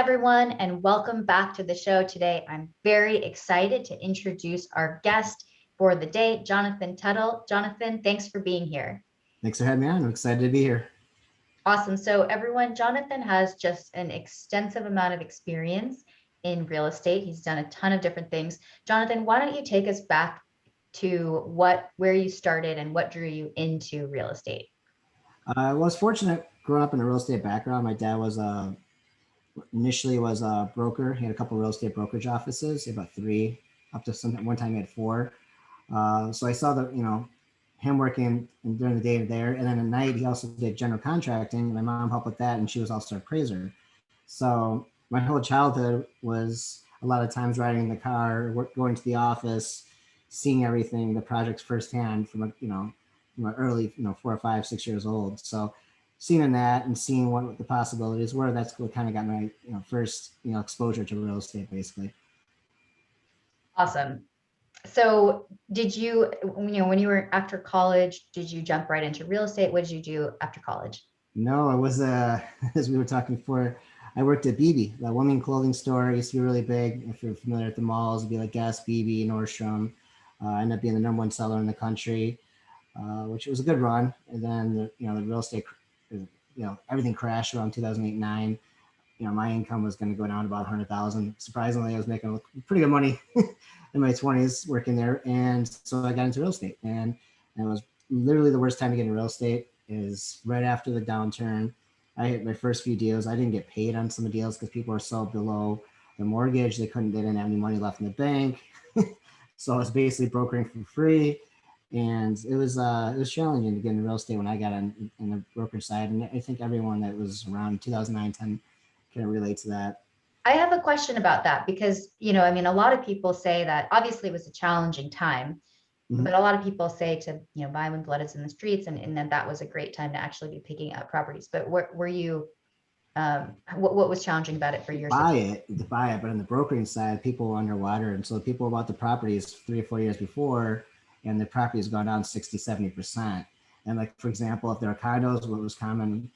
everyone, and welcome back to the show today. I'm very excited to introduce our guest for the day, Jonathan Tuttle. Jonathan, thanks for being here. Thanks for having me on. I'm excited to be here. Awesome. So everyone, Jonathan has just an extensive amount of experience in real estate. He's done a ton of different things. Jonathan, why don't you take us back to where you started and what drew you into real estate? I was fortunate growing up in a real estate background. My dad was initially was a broker. He had a couple of real estate brokerage offices, about three, up to one time he had four. So I saw him working during the day there, and then at night he also did general contracting. My mom helped with that, and she was also an appraiser. So my whole childhood was a lot of times riding in the car, going to the office, seeing everything, the projects firsthand from from early 4 or 5, 6 years old. So seeing that and seeing what the possibilities were, that's what kind of got my first exposure to real estate basically. Awesome. So did you, when you were after college, did you jump right into real estate? What did you do after college? No, I was, as we were talking before, I worked at BB, the women clothing store. It used to be really big. If you're familiar with the malls, it'd be like Guess, BB, Nordstrom. I ended up being the #1 seller in the country, which was a good run. And then, the real estate, everything crashed around 2008, 9. My income was going to go down to about 100,000. Surprisingly, I was making pretty good money in my 20s working there. And so I got into real estate, and it was literally the worst time to get into real estate is right after the downturn. I hit my first few deals. I didn't get paid on some of the deals because people were so below the mortgage. They didn't have any money left in the bank. So I was basically brokering for free. And it was challenging to get into real estate when I got in the broker side. And I think everyone that was around 2009, 10 can relate to that. I have a question about that because, a lot of people say that obviously it was a challenging time, but a lot of people say to, buy when blood is in the streets, and then that was a great time to actually be picking up properties. But were you, what was challenging about it for your to buy it, but on the brokering side, people were underwater. And so people bought the properties 3 or 4 years before, and the property has gone down 60, 70%. And like, for example, if there are condos, what was common,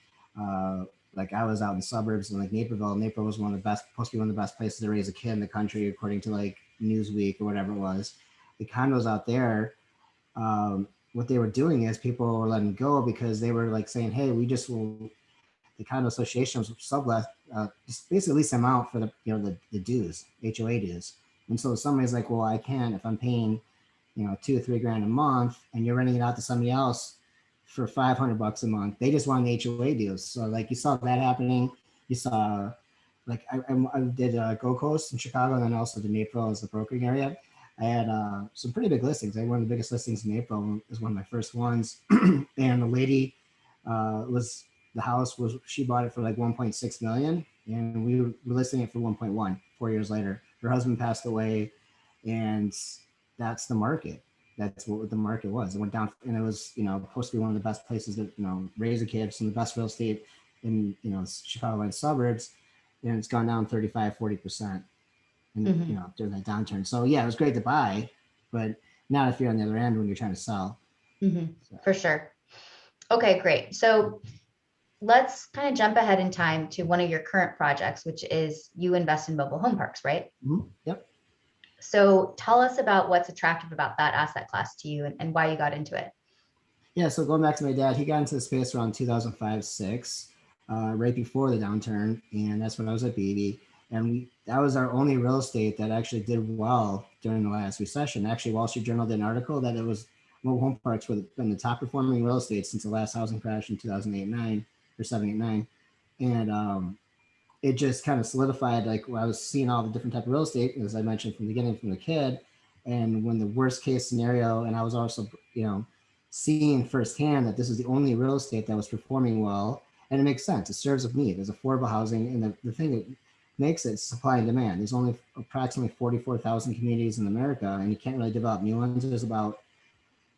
like I was out in the suburbs in like Naperville. Naperville was supposed to be one of the best places to raise a kid in the country, according to like Newsweek or whatever it was. The condos out there, what they were doing is people were letting go because they were like saying, hey, the condo association was sublet, just basically lease them out for the dues, HOA dues. And so somebody's like, well, I can't, if I'm paying, $2 or $3 grand a month and you're renting it out to somebody else for $500 a month. They just wanted the HOA deals. So like you saw that happening. You saw like I did Gold Coast in Chicago, and then also the Naperville as the brokering area. I had some pretty big listings. I had one of the biggest listings in April. It was one of my first ones. And the lady she bought it for like 1.6 million, and we were listing it for 1.1 4 years later. Her husband passed away, and that's the market. That's what the market was. It went down, and it was, supposed to be one of the best places to, raise a kid, some of the best real estate in, Chicagoland suburbs, and it's gone down 35, 40%. And, during that downturn. So yeah, it was great to buy, but not if you're on the other end when you're trying to sell. So. For sure. Okay, great. So let's kind of jump ahead in time to one of your current projects, which is you invest in mobile home parks, right? Yep. So tell us about what's attractive about that asset class to you and why you got into it. Yeah, so going back to my dad, he got into the space around 2005, 6, right before the downturn, and that's when I was at BB. And that was our only real estate that actually did well during the last recession. Actually, Wall Street Journal did an article that it was mobile home parks were been the top performing real estate since the last housing crash in 2008, 9 or 7, 8, 9. And it just kind of solidified, like I was seeing all the different type of real estate, as I mentioned from the beginning, from the kid. And when the worst case scenario, and I was also, seeing firsthand that this is the only real estate that was performing well. And it makes sense. It serves a need. There's affordable housing. And the thing that makes it supply and demand. There's only approximately 44,000 communities in America, and you can't really develop new ones. There's about,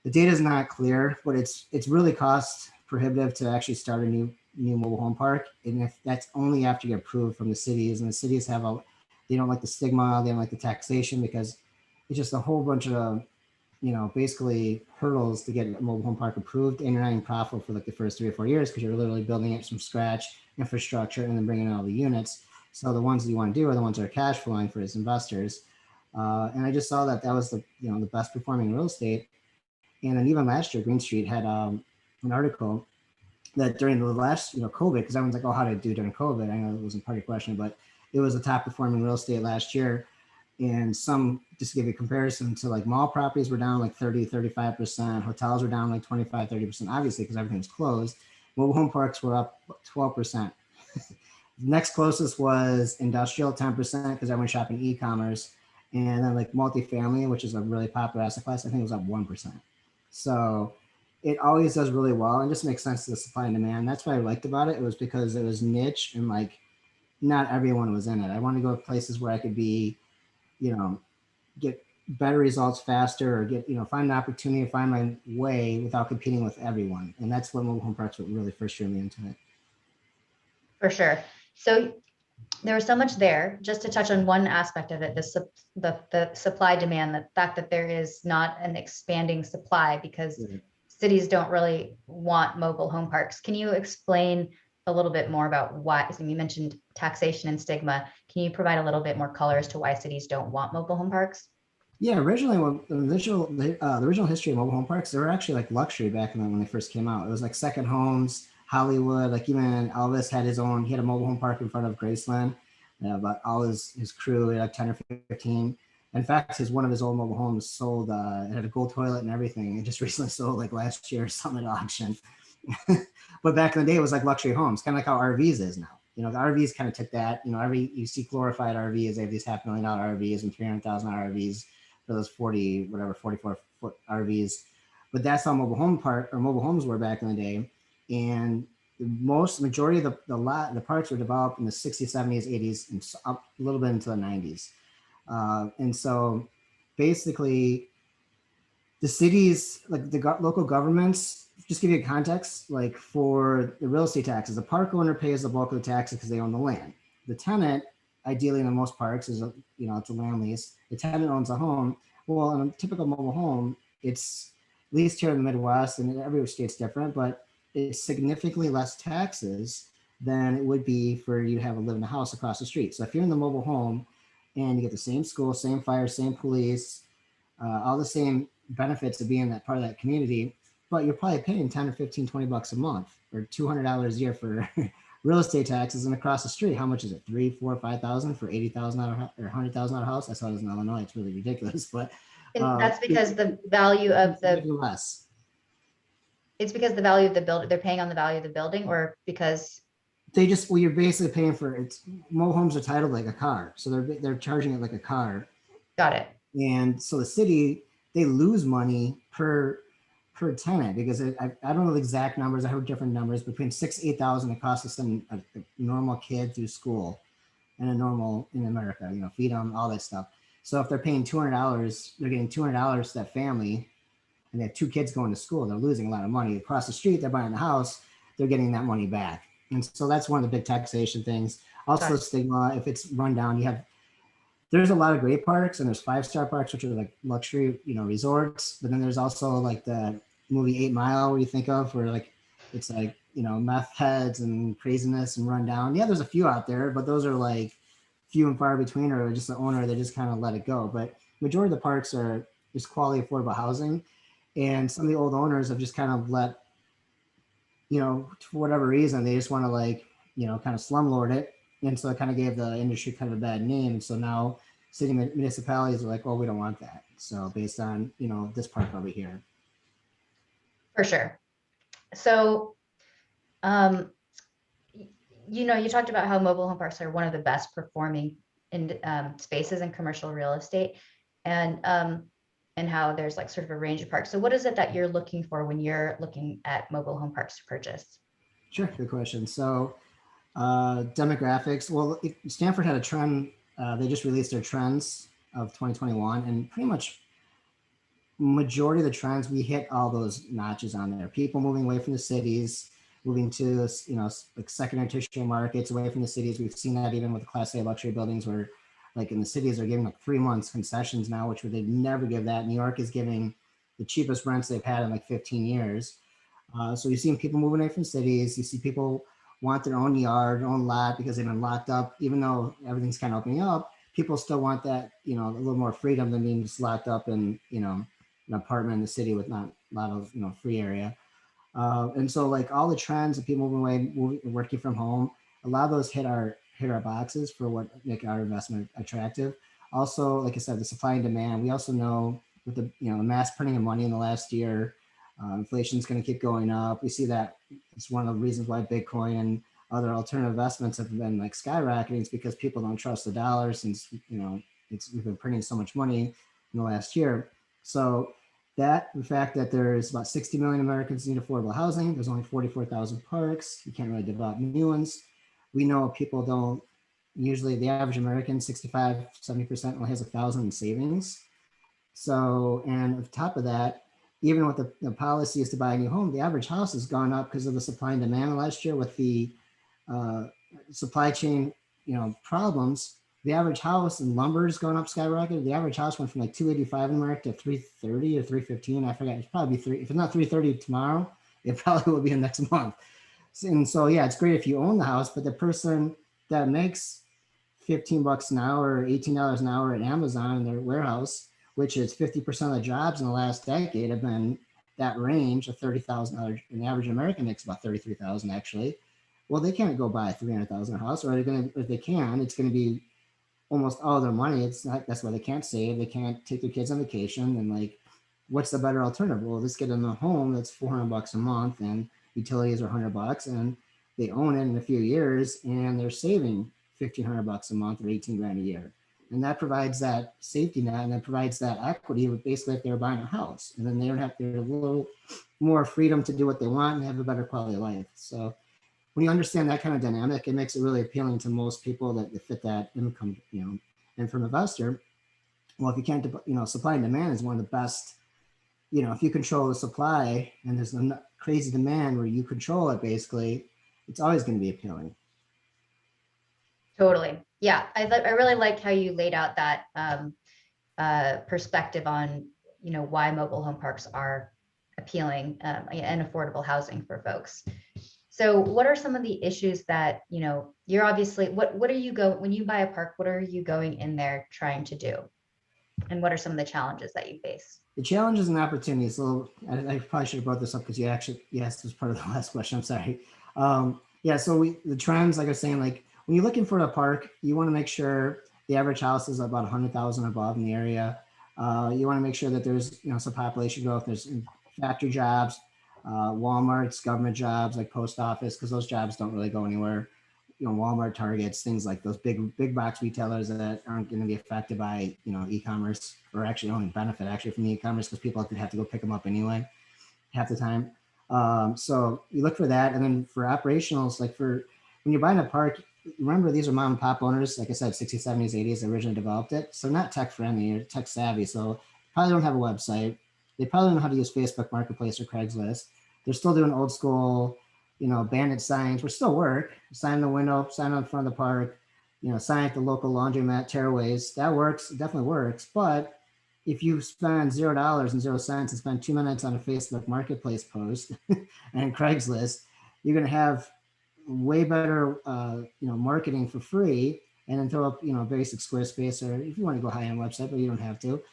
the data is not clear, but it's really cost prohibitive to actually start a new mobile home park. And if that's only after you get approved from the cities, and the cities they don't like the stigma, they don't like the taxation, because it's just a whole bunch of, basically hurdles to get a mobile home park approved, and you're not even profitable for like the first 3 or 4 years because you're literally building it from scratch, infrastructure, and then bringing in all the units. So the ones that you want to do are the ones that are cash flowing for his investors. And I just saw that that was the, you know, the best performing real estate. And then even last year, Green Street had an article that during the last, you know, COVID, because everyone's like, oh, how did it do during COVID? I know it wasn't part of your question, but it was the top performing real estate last year. And some, just to give you a comparison to, like, mall properties were down like 30, 35%. Hotels were down like 25, 30%, obviously, because everything's closed. Mobile home parks were up 12%. Next closest was industrial, 10%, because everyone's shopping e-commerce. And then like multifamily, which is a really popular asset class, I think it was up 1%. So it always does really well and just makes sense to the supply and demand. That's what I liked about it. It was because it was niche and like not everyone was in it. I want to go to places where I could be, you know, get better results faster, or get, you know, find an opportunity to find my way without competing with everyone. And that's what mobile home parks would really first drew me into it. For sure. So there was so much there. Just to touch on one aspect of it, the supply demand, the fact that there is not an expanding supply because Yeah. cities don't really want mobile home parks. Can you explain a little bit more about why? So you mentioned taxation and stigma. Can you provide a little bit more color as to why cities don't want mobile home parks? Yeah, originally, when the original history of mobile home parks, they were actually like luxury back then when they first came out. It was like second homes, Hollywood. Like even Elvis had his own. He had a mobile home park in front of Graceland, but all his crew, like 10 or 15. In fact, one of his old mobile homes sold. It had a gold toilet and everything. It just recently sold like last year or something at auction. But back in the day, it was like luxury homes, kind of like how RVs is now. You know, the RVs kind of took that. You know, you see glorified RVs. They have these $500,000 RVs and $300,000 RVs for those 44-foot RVs. But that's how mobile homes were back in the day. And the majority of the parks were developed in the 60s, 70s, 80s, and up a little bit into the 90s. And so basically, the cities, like the local governments, just give you a context, like for the real estate taxes, the park owner pays the bulk of the taxes because they own the land. The tenant, ideally in most parks, is it's a land lease. The tenant owns a home. Well, in a typical mobile home, it's, at least here in the Midwest, and every state's different, but it's significantly less taxes than it would be for you to have a live in a house across the street. So if you're in the mobile home and you get the same school, same fire, same police, all the same benefits of being that part of that community, but you're probably paying 10 or 15, $20 a month or $200 a year for real estate taxes. And across the street, how much is it? 3, 4, 5,000 for $80,000 or $100,000 house? That's how it is in Illinois. It's really ridiculous, but And that's because the value of the, less. it's because the value of the building, they're paying on the value of the building, or because You're basically paying for it's mobile homes are titled like a car. So they're charging it like a car. got it. And so the city, they lose money per tenant because I don't know the exact numbers. I heard different numbers, between 6,000 to 8,000 it costs to send a normal kid through school and in America, feed them, all that stuff. So if they're paying $200, they're getting $200 to that family, and they have 2 kids going to school. They're losing a lot of money. Across the street, they're buying a house, they're getting that money back. And so that's one of the big taxation things. Also, stigma, if it's run down, there's a lot of great parks, and there's 5-star parks, which are like luxury, resorts. But then there's also like the movie 8 Mile, where you think of, where like it's like, meth heads and craziness and run down. Yeah, there's a few out there, but those are like few and far between, or just the owner, they just kind of let it go. But majority of the parks are just quality affordable housing. And some of the old owners have just kind of let, for whatever reason, they just want to like, kind of slumlord it. And so it kind of gave the industry kind of a bad name. And so now city municipalities are like, well, we don't want that. So based on, this park over here. For sure. So, you talked about how mobile home parks are one of the best performing in spaces in commercial real estate, and how there's like sort of a range of parks. So what is it that you're looking for when you're looking at mobile home parks to purchase? Sure, good question. So demographics. Well, Stanford had a trend. They just released their trends of 2021, and pretty much majority of the trends, we hit all those notches on there. People moving away from the cities, moving to like secondary tertiary markets, away from the cities. We've seen that even with the Class A luxury buildings, where like in the cities are giving like 3 months concessions now, which they'd never give that. New York is giving the cheapest rents they've had in like 15 years. So you've seen people moving away from cities. You see people want their own yard, their own lot because they've been locked up. Even though everything's kind of opening up, people still want that, you know, a little more freedom than being just locked up in, you know, an apartment in the city with not a lot of, you know, free area. And so like all the trends of people moving away, working from home, a lot of those hit our boxes for what make our investment attractive. Also, like I said, the supply and demand. We also know with the, you know, the mass printing of money in the last year, inflation is going to keep going up. We see that it's one of the reasons why Bitcoin and other alternative investments have been like skyrocketing. It's because people don't trust the dollar since, you know, we've been printing so much money in the last year. So that, the fact that there's about 60 million Americans need affordable housing, there's only 44,000 parks, you can't really develop new ones. We know people don't, usually the average American, 65, 70% only has 1,000 in savings. So, and on top of that, even with the policies to buy a new home, the average house has gone up because of the supply and demand last year with the uh, supply chain, you know, problems. The average house and lumber is going up skyrocketed. The average house went from like 285 in America to 330 or 315. I forget. It's probably three. If it's not 330 tomorrow, it probably will be the next month. And so, yeah, it's great if you own the house, but the person that makes 15 bucks an hour or $18 an hour at Amazon in their warehouse, which is 50% of the jobs in the last decade have been that range of $30,000. An average American makes about 33,000 actually. Well, they can't go buy a 300,000 house, or they're going to, if they can, it's going to be almost all their money. It's not, that's why they can't save. They can't take their kids on vacation. And like, what's the better alternative? Well, let's get them a home that's 400 bucks a month and utilities are 100 bucks and they own it in a few years and they're saving 1,500 bucks a month or 18 grand a year. And that provides that safety net and that provides that equity with basically if they're buying a house. And then they don't have a little more freedom to do what they want and have a better quality of life. So when you understand that kind of dynamic, it makes it really appealing to most people that fit that income, you know. And from an investor, well, if you can't, you know, supply and demand is one of the best, you know, if you control the supply and there's a crazy demand where you control it, basically, it's always going to be appealing. Totally. Yeah. I really like how you laid out that perspective on, you know, why mobile home parks are appealing and affordable housing for folks. So what are some of the issues that, you know, you're obviously, what are you when you buy a park, what are you going in there trying to do? And what are some of the challenges that you face? The challenges and opportunities. So I probably should have brought this up because you actually, yes, this was part of the last question. I'm sorry. Yeah. So the trends, like I was saying, like when you're looking for a park, you want to make sure the average house is about 100,000 above in the area. You want to make sure that there's, you know, some population growth. There's factory jobs, Walmart's, government jobs like post office, because those jobs don't really go anywhere. You know, Walmart, Targets, things like those big box retailers that aren't going to be affected by, you know, e-commerce, or actually only benefit actually from the e-commerce because people have to go pick them up anyway half the time. So you look for that, and then for operationals, like for when you're buying a park, remember these are mom and pop owners. Like I said, 60s, 70s, 80s originally developed it, so not tech friendly or tech savvy. So probably don't have a website. They probably don't know how to use Facebook Marketplace or Craigslist. They're still doing old school, you know, bandit signs, which still work. Sign in the window, sign on the front of the park, you know, sign at the local laundromat, tearaways. That works, it definitely works. But if you spend $0 and 0 cents and spend 2 minutes on a Facebook Marketplace post and Craigslist, you're going to have way better, you know, marketing for free, and then throw up, you know, basic Squarespace, or if you want to go high-end website, but you don't have to.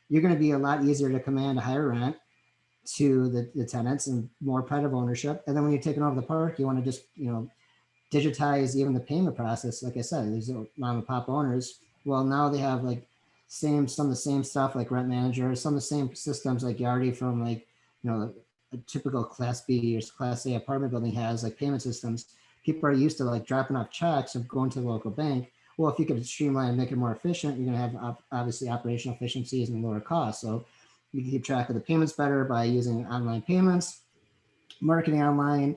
You're going to be a lot easier to command a higher rent to the tenants and more pride of ownership. And then when you're taking over the park, you want to just, you know, digitize even the payment process. Like I said, these mom and pop owners. Well, now they have like some of the same stuff like Rent Manager, some of the same systems like Yardi from like, you know, a typical Class B or Class A apartment building has, like payment systems. People are used to like dropping off checks and going to the local bank. Well, if you could streamline and make it more efficient, you're going to have obviously operational efficiencies and lower costs. So you can keep track of the payments better by using online payments, marketing online,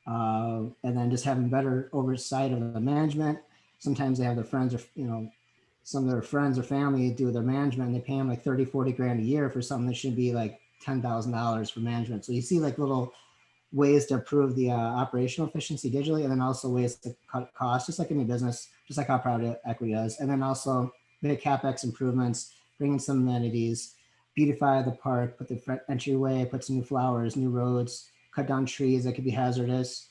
and then just having better oversight of the management. Sometimes they have their friends or, you know, some of their friends or family do their management and they pay them like 30, 40 grand a year for something that should be like $10,000 for management. So you see like little ways to improve the operational efficiency digitally, and then also ways to cut costs, just like any business, just like how private equity does. And then also make CapEx improvements, bring in some amenities, beautify the park, put the entryway, put some new flowers, new roads, cut down trees that could be hazardous.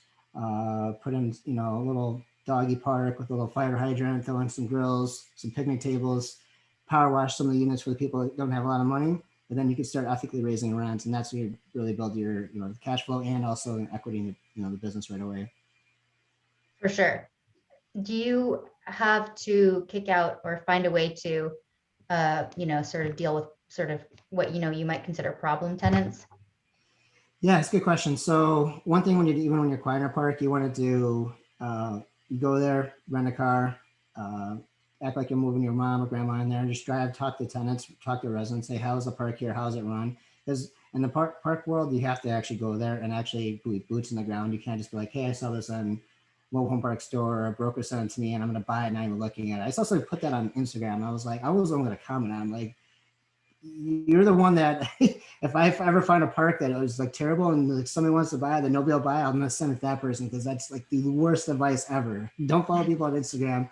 put in, a little doggy park with a little fire hydrant, throw in some grills, some picnic tables, power wash some of the units for the people that don't have a lot of money. But then you can start ethically raising rent, and that's where you really build your, cash flow and also equity in the business right away. For sure. Do you have to kick out or find a way to, sort of deal with sort of what, you might consider problem tenants? Yeah, it's a good question. So one thing even when you're acquiring a park, you want to do, you go there, rent a car, uh, act like you're moving your mom or grandma in there, and just drive, talk to tenants, talk to residents, say, how's the park here? How's it run? Because in the park world, you have to actually go there and actually put boots in the ground. You can't just be like, hey, I saw this on mobile home park store, or a broker sent it to me and I'm going to buy it, not even looking at it. I saw somebody put that on Instagram. I was only going to comment on, like, you're the one that if I ever find a park that was like terrible and like somebody wants to buy it that nobody will buy, I'm gonna send it to that person, because that's like the worst advice ever. Don't follow people on Instagram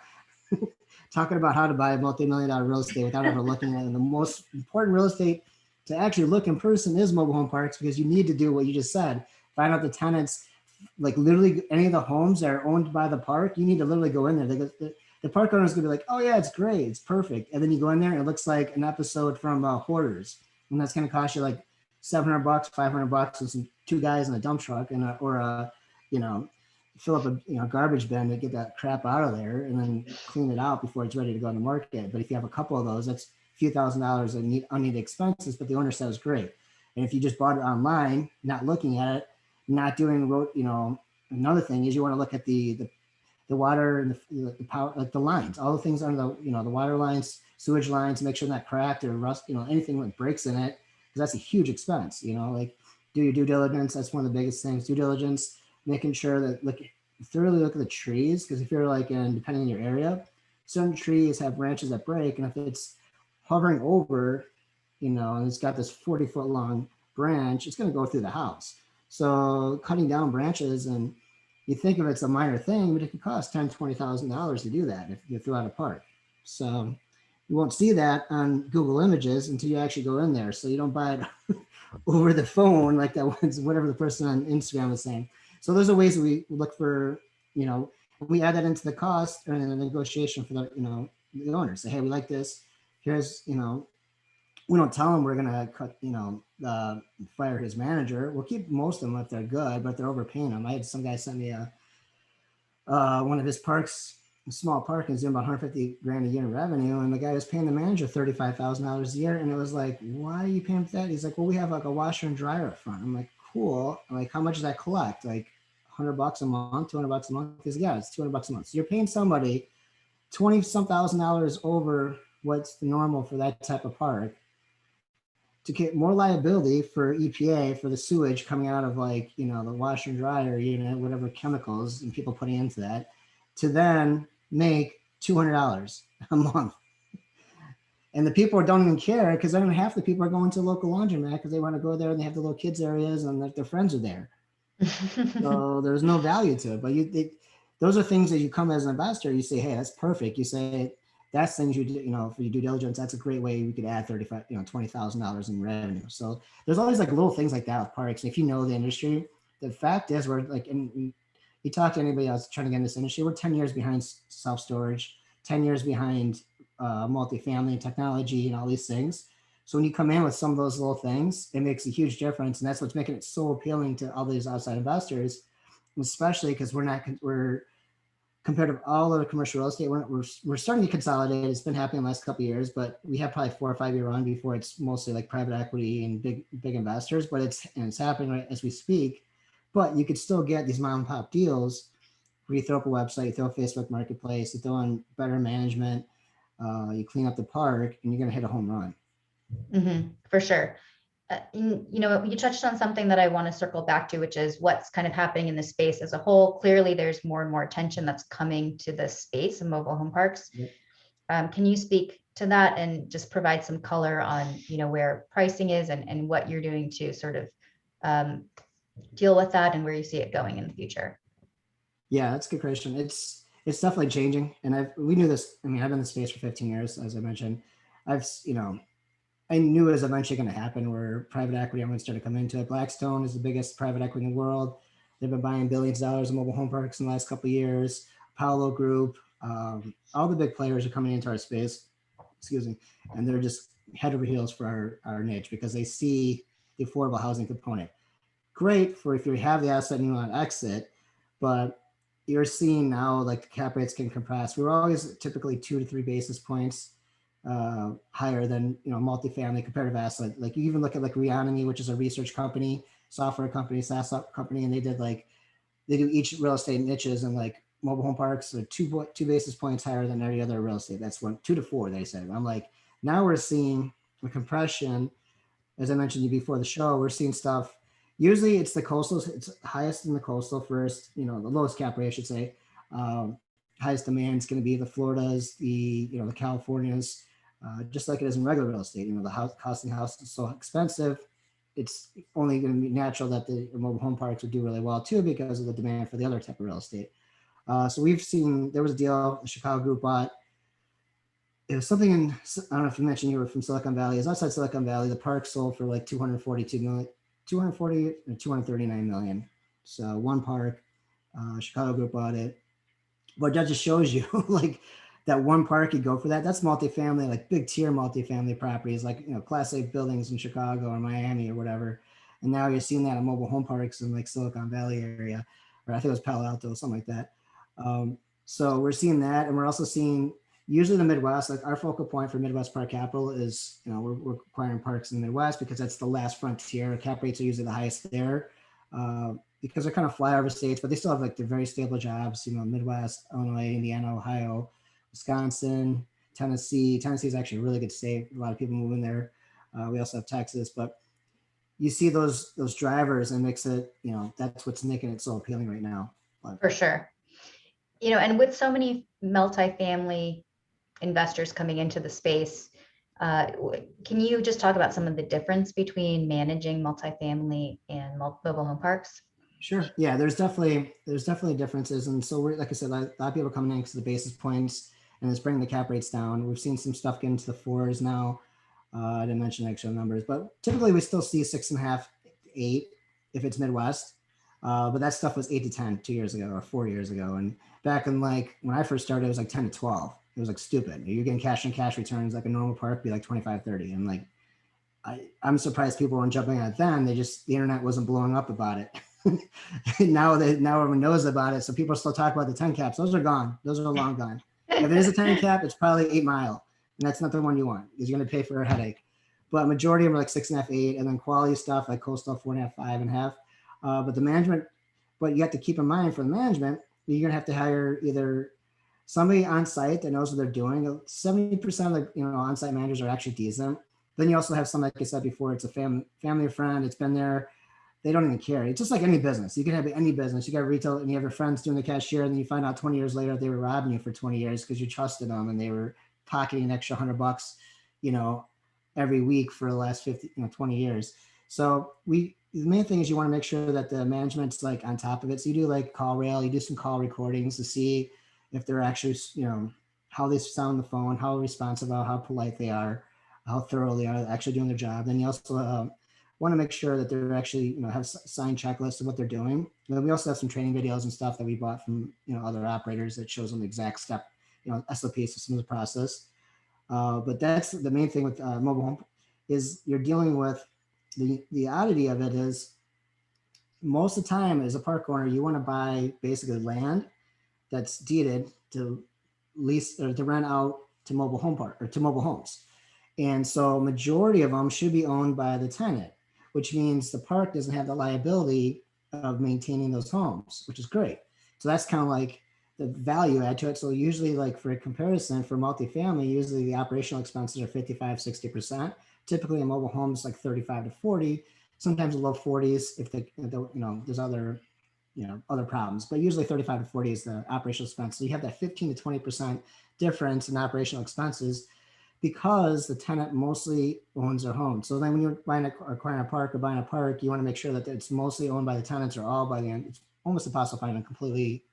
talking about how to buy multi-million-dollar real estate without ever looking at it. And the most important real estate to actually look in person is mobile home parks, because you need to do what you just said. Find out the tenants, like literally any of the homes that are owned by the park. You need to literally go in there. The park owner is gonna be like, oh yeah, it's great, it's perfect. And then you go in there and it looks like an episode from Hoarders. And that's gonna cost you like $700, $500, and some two guys in a dump truck or a, you know, fill up a garbage bin to get that crap out of there and then clean it out before it's ready to go on the market. But if you have a couple of those, that's a few $1,000s in unneeded expenses, but the owner says great. And if you just bought it online, not looking at it, not doing, another thing is you want to look at the water and the power, like the lines, all the things under the water lines, sewage lines, make sure they're not cracked or rust, anything that breaks in it, because that's a huge expense. Like, do your due diligence. That's one of the biggest things. Due diligence, making sure that thoroughly look at the trees, because if you're depending on your area, certain trees have branches that break, and if it's hovering over, and it's got this 40-foot long branch, it's going to go through the house. So cutting down branches, and you think of it's a minor thing, but it could cost $10,000, $20,000 to do that if you throw out a park. So you won't see that on Google Images until you actually go in there. So you don't buy it over the phone like that was whatever the person on Instagram was saying. So those are ways that we look for, we add that into the cost and the negotiation for the owners. Say, hey, we like this. Here's, we don't tell them we're gonna cut, fire his manager. We'll keep most of them if they're good, but they're overpaying them. I had some guy send me one of his parks, a small park, is doing about 150 grand a year in revenue, and the guy was paying the manager $35,000 a year, and it was like, why are you paying for that? He's like, well, we have like a washer and dryer up front. I'm like, cool. I'm like, how much does that collect? Like $100 a month, $200 a month? Because yeah, it's $200 a month. So you're paying somebody 20 some $1,000 over what's the normal for that type of park, to get more liability for EPA for the sewage coming out of the washer and dryer unit, whatever chemicals and people putting into that, to then make $200 a month. And the people don't even care, because then half the people are going to the local laundromat because they want to go there and they have the little kids areas and their friends are there. So there's no value to it. But those are things that you come as an investor, you say, hey, that's perfect. You say, that's things you do, for your due diligence. That's a great way we could add $20,000 in revenue. So there's always like little things like that with parks. And if you know the industry, the fact is we're like, and you talk to anybody else trying to get in this industry, we're 10 years behind self-storage, 10 years behind multifamily technology and all these things. So when you come in with some of those little things, it makes a huge difference. And that's what's making it so appealing to all these outside investors, especially because we're compared to all other commercial real estate, we're starting to consolidate. It's been happening the last couple of years, but we have probably 4 or 5 year run before it's mostly like private equity and big investors, but it's happening right as we speak. But you could still get these mom and pop deals where you throw up a website, you throw a Facebook marketplace, you throw in better management, you clean up the park, and you're going to hit a home run. For sure. You touched on something that I want to circle back to, which is what's kind of happening in the space as a whole. Clearly, there's more and more attention that's coming to the space of mobile home parks. Yep. Can you speak to that and just provide some color on, where pricing is and what you're doing to sort of deal with that and where you see it going in the future? Yeah, that's a good question. It's definitely changing, and we knew this. I mean, I've been in the space for 15 years, as I mentioned. I knew it was eventually going to happen, where private equity, I'm going to start to come into it. Blackstone is the biggest private equity in the world. They've been buying billions of dollars of mobile home parks in the last couple of years. Paolo Group, all the big players are coming into our space, excuse me, and they're just head over heels for our niche because they see the affordable housing component. Great for if you have the asset and you want to exit, but you're seeing now like the cap rates can compress. We were always typically 2 to 3 basis points higher than multifamily comparative asset. Like you even look at like Reonomy, which is a research company, software company, SaaS company, and they do each real estate niches, and like mobile home parks are 2 basis points higher than every other real estate. That's 1 2 to 4 they said. I'm like, now we're seeing a compression. As I mentioned to you before the show, we're seeing stuff. Usually it's the coastal, it's highest in the coastal first, the lowest cap rate, I should say. Highest demand is going to be the Floridas, the Californias, just like it is in regular real estate. The cost of the house is so expensive. It's only going to be natural that the mobile home parks would do really well too because of the demand for the other type of real estate. So we've seen, there was a deal the Chicago group bought. It was something in, I don't know if you mentioned you were from Silicon Valley. It's outside Silicon Valley. The park sold for like 242 million, 240 or 239 million. So one park, Chicago group bought it. But that just shows you like that one park you go for that. That's multifamily, like big tier multifamily properties, like Class A buildings in Chicago or Miami or whatever. And now you're seeing that in mobile home parks in like Silicon Valley area, or I think it was Palo Alto, something like that. So we're seeing that, and we're also seeing usually the Midwest. Like our focal point for Midwest Park Capital is, we're acquiring parks in the Midwest because that's the last frontier. Cap rates are usually the highest there. Because they're kind of flyover states, but they still have like the very stable jobs, Midwest, Illinois, Indiana, Ohio, Wisconsin, Tennessee. Tennessee is actually a really good state. A lot of people move in there. We also have Texas, but you see those drivers and makes it, that's what's making it so appealing right now. For sure. And with so many multifamily investors coming into the space, can you just talk about some of the difference between managing multifamily and mobile home parks? Sure. Yeah, there's definitely differences, and so we're, like I said, a lot of people coming in because of the basis points, and it's bringing the cap rates down. We've seen some stuff get into the fours now. I didn't mention actual numbers, but typically we still see 6.5, 8 if it's Midwest. But that stuff was 8 to 10 2 years ago or 4 years ago, and back in like when I first started, it was like 10 to 12. It was like stupid. You're getting cash on cash returns like a normal park be like 25, 30, and like I'm surprised people weren't jumping on it then. The internet wasn't blowing up about it. now everyone knows about it. So people still talk about the 10 caps. Those are gone. Those are long gone. If it is a 10 cap, it's probably 8 Mile. And that's not the one you want because you're going to pay for a headache. But majority of them are like 6.5, 8, and then quality stuff like coastal 4.5, 5.5. But the management, but you have to keep in mind for the management, you're going to have to hire either somebody on site that knows what they're doing. 70% of the on-site managers are actually decent. Then you also have some, like I said before, it's a family or friend. It's been there. They don't even care. It's just like any business. You can have any business. You got retail and you have your friends doing the cashier, and then you find out 20 years later they were robbing you for 20 years because you trusted them and they were pocketing an extra $100, every week for the last 20 years. So the main thing is you want to make sure that the management's like on top of it. So you do like call rail, you do some call recordings to see if they're actually, how they sound the phone, how responsive, how polite they are, how thorough they are actually doing their job. Then you also want to make sure that they're actually, have signed checklists of what they're doing. And then we also have some training videos and stuff that we bought from, other operators that shows them the exact step, SOP, systems of process. But that's the main thing with mobile home is you're dealing with the oddity of it is most of the time as a park owner, you want to buy basically land that's deeded to lease or to rent out to mobile home park or to mobile homes. And so majority of them should be owned by the tenant, which means the park doesn't have the liability of maintaining those homes, which is great. So that's kind of like the value add to it. So usually like for a comparison for multifamily, usually the operational expenses are 55, 60%. Typically in mobile homes, like 35 to 40, sometimes low 40s if there's other problems, but usually 35 to 40 is the operational expense. So you have that 15 to 20% difference in operational expenses because the tenant mostly owns their home. So then when you're acquiring a park or buying a park, you want to make sure that it's mostly owned by the tenants or all by the end. It's almost impossible to find a completely,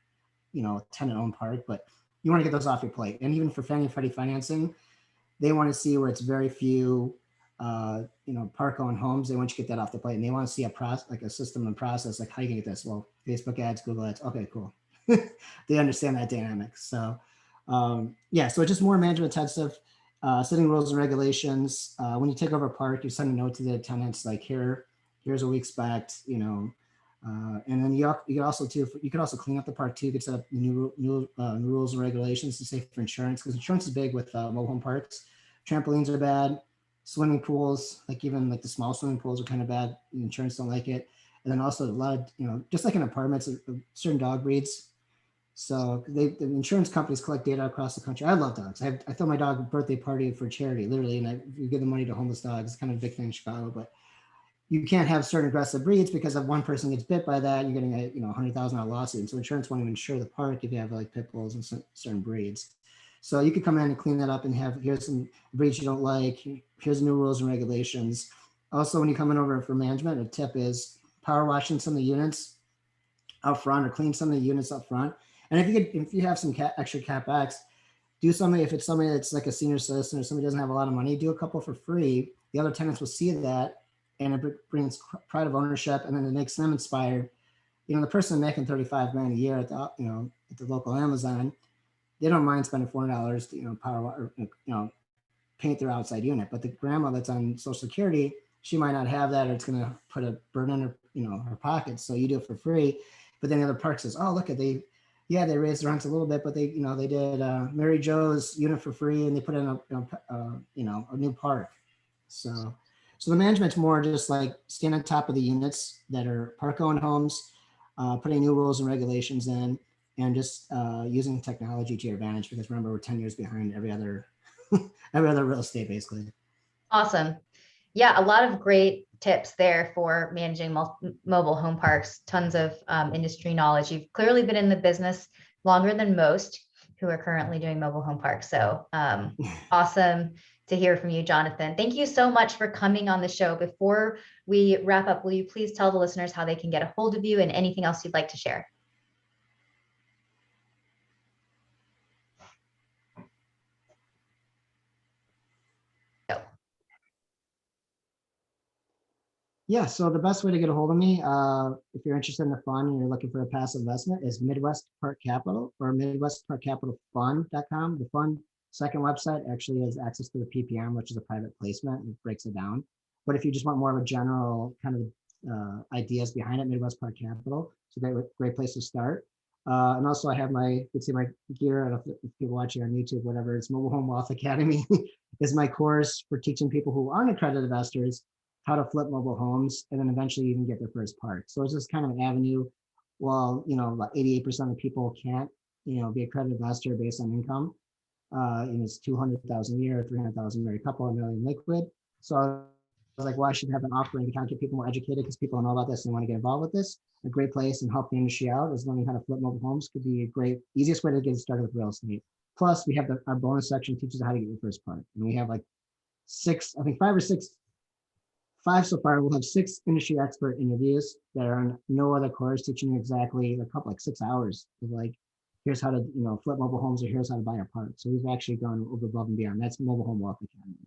tenant-owned park, but you want to get those off your plate. And even for Fannie and Freddie financing, they want to see where it's very few park owned homes. They want you to get that off the plate, and they want to see a process, like a system and process, like how you can get this. Well, Facebook ads, Google ads. Okay, cool. They understand that dynamic. So, yeah, so just more management intensive, setting rules and regulations. When you take over a park, you send a note to the tenants like, here's what we expect, and then you could also clean up the park too. You could set up new rules and regulations to say for insurance, because insurance is big with mobile home parks. Trampolines are bad. Swimming pools, like even like the small swimming pools, are kind of bad. Insurance don't like it. And then also a lot of, just like in apartments, certain dog breeds. So the insurance companies collect data across the country. I love dogs. I throw my dog a birthday party for charity, literally, and we give the money to homeless dogs. It's kind of a big thing in Chicago, but you can't have certain aggressive breeds, because if one person gets bit by that, you're getting a $100,000 lawsuit. And so insurance won't even insure the park if you have like pit bulls and certain breeds. So you could come in and clean that up and here's some breeds you don't like. Here's new rules and regulations. Also, when you come in over for management, a tip is power washing some of the units up front, or clean some of the units up front. And if you have some extra capex, do something. If it's somebody that's like a senior citizen or somebody doesn't have a lot of money, do a couple for free. The other tenants will see that, and it brings pride of ownership, and then it makes them inspired. The person making 35 grand a year at the local Amazon, they don't mind spending $400 to power or paint their outside unit. But the grandma that's on Social Security, she might not have that, or it's going to put a burden in her pocket. So you do it for free. But then the other park says, oh, look at they raised the rents a little bit, but they did Mary Jo's unit for free, and they put in a new park. So the management's more just like staying on top of the units that are park-owned homes, putting new rules and regulations in, and just using technology to your advantage. Because remember, we're 10 years behind every other real estate, basically. Awesome. Yeah, a lot of great tips there for managing mobile home parks. Tons of industry knowledge. You've clearly been in the business longer than most who are currently doing mobile home parks. So awesome to hear from you, Jonathan. Thank you so much for coming on the show. Before we wrap up, will you please tell the listeners how they can get a hold of you and anything else you'd like to share? Yeah, so the best way to get a hold of me, if you're interested in the fund and you're looking for a passive investment, is Midwest Park Capital or MidwestParkCapitalFund.com. The fund second website actually has access to the PPM, which is a private placement, and it breaks it down. But if you just want more of a general kind of ideas behind it, Midwest Park Capital, it's a great place to start. And also I have you can see my gear, I don't know if people watching on YouTube, whatever, it's Mobile Home Wealth Academy is my course for teaching people who aren't accredited investors how to flip mobile homes, and then eventually even get their first park. So it's just kind of an avenue. Well, about 88% of people can't, be accredited investor based on income. And it's 200,000 a year, 300,000 married couple, $1 million liquid. So I was like, well, I should have an offering to kind of get people more educated, because people don't know about this and want to get involved with this. A great place and help the industry out is learning how to flip mobile homes could be a great, easiest way to get started with real estate. Plus, we have our bonus section teaches how to get your first park. And we have like five so far. We'll have 6 industry expert interviews that are on no other course, teaching you exactly a couple, like 6 hours of like, here's how to, flip mobile homes, or here's how to buy a park. So we've actually gone over above and beyond. That's Mobile Home Wealth Academy.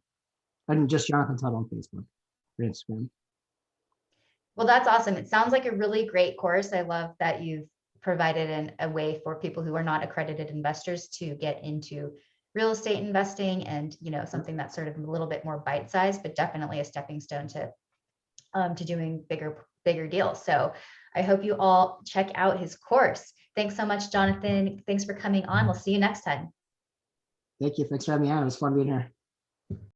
And just Jonathan Tuttle on Facebook or Instagram. Well, that's awesome. It sounds like a really great course. I love that you've provided a way for people who are not accredited investors to get into real estate investing, and something that's sort of a little bit more bite-sized, but definitely a stepping stone to doing bigger deals. So I hope you all check out his course. Thanks so much, Jonathan. Thanks for coming on. We'll see you next time. Thank you. Thanks for having me on. It was fun being here.